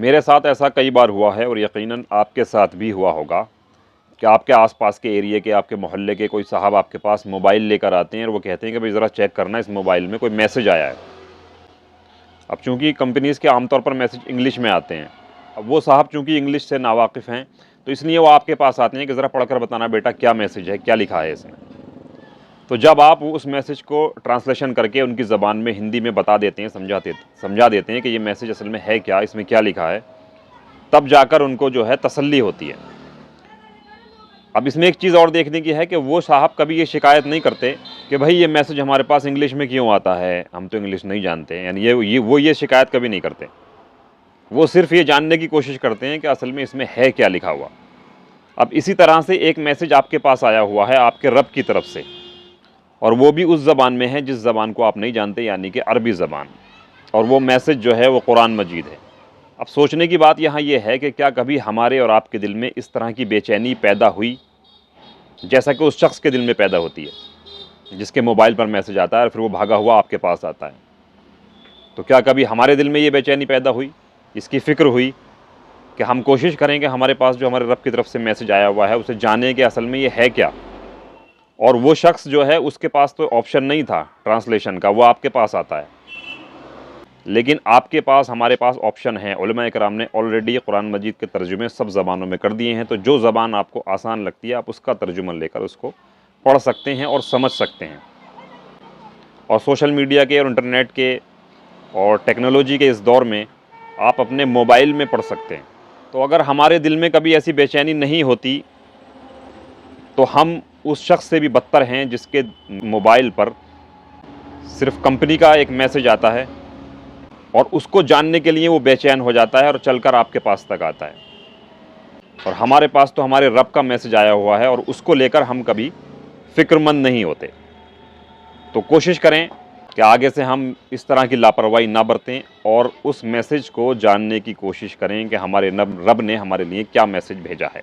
मेरे साथ ऐसा कई बार हुआ है और यकीनन आपके साथ भी हुआ होगा कि आपके आसपास के एरिया के, आपके मोहल्ले के कोई साहब आपके पास मोबाइल लेकर आते हैं और वो कहते हैं कि भाई ज़रा चेक करना, इस मोबाइल में कोई मैसेज आया है। अब चूंकि कंपनीज़ के आमतौर पर मैसेज इंग्लिश में आते हैं, अब वो साहब चूंकि इंग्लिश से नावाकिफ़ हैं तो इसलिए वो आपके पास आते हैं कि ज़रा पढ़कर बताना बेटा क्या मैसेज है, क्या लिखा है इसमें। तो जब आप उस मैसेज को ट्रांसलेशन करके उनकी ज़बान में हिंदी में बता देते हैं, समझा देते हैं कि ये मैसेज असल में है क्या, इसमें क्या लिखा है, तब जाकर उनको जो है तसल्ली होती है। अब इसमें एक चीज़ और देखने की है कि वो साहब कभी ये शिकायत नहीं करते कि भाई ये मैसेज हमारे पास इंग्लिश में क्यों आता है, हम तो इंग्लिश नहीं जानते। यानी ये शिकायत कभी नहीं करते। वो सिर्फ ये जानने की कोशिश करते हैं कि असल में इसमें है क्या लिखा हुआ। अब इसी तरह से एक मैसेज आपके पास आया हुआ है आपके रब की तरफ से, और वो भी उस ज़बान में है जिस ज़बान को आप नहीं जानते, यानी कि अरबी ज़बान, और वो मैसेज जो है वो कुरान मजीद है। अब सोचने की बात यहाँ ये है कि क्या कभी हमारे और आपके दिल में इस तरह की बेचैनी पैदा हुई जैसा कि उस शख्स के दिल में पैदा होती है जिसके मोबाइल पर मैसेज आता है और फिर वो भागा हुआ आपके पास आता है। तो क्या कभी हमारे दिल में ये बेचैनी पैदा हुई, इसकी फ़िक्र हुई कि हम कोशिश करें कि हमारे पास जो हमारे रब की तरफ से मैसेज आया हुआ है उसे जानें कि असल में ये है क्या। और वो शख्स जो है उसके पास तो ऑप्शन नहीं था ट्रांसलेशन का, वो आपके पास आता है, लेकिन आपके पास, हमारे पास ऑप्शन है। उलमा इकराम ने ऑलरेडी कुरान मजीद के तर्जुमे सब ज़बानों में कर दिए हैं, तो जो ज़बान आपको आसान लगती है आप उसका तर्जुमा लेकर उसको पढ़ सकते हैं और समझ सकते हैं। और सोशल मीडिया के और इंटरनेट के और टेक्नोलॉजी के इस दौर में आप अपने मोबाइल में पढ़ सकते हैं। तो अगर हमारे दिल में कभी ऐसी बेचैनी नहीं होती तो हम उस शख्स से भी बदतर हैं जिसके मोबाइल पर सिर्फ कंपनी का एक मैसेज आता है और उसको जानने के लिए वो बेचैन हो जाता है और चलकर आपके पास तक आता है। और हमारे पास तो हमारे रब का मैसेज आया हुआ है और उसको लेकर हम कभी फ़िक्रमंद नहीं होते। तो कोशिश करें कि आगे से हम इस तरह की लापरवाही ना बरतें और उस मैसेज को जानने की कोशिश करें कि हमारे रब ने हमारे लिए क्या मैसेज भेजा है।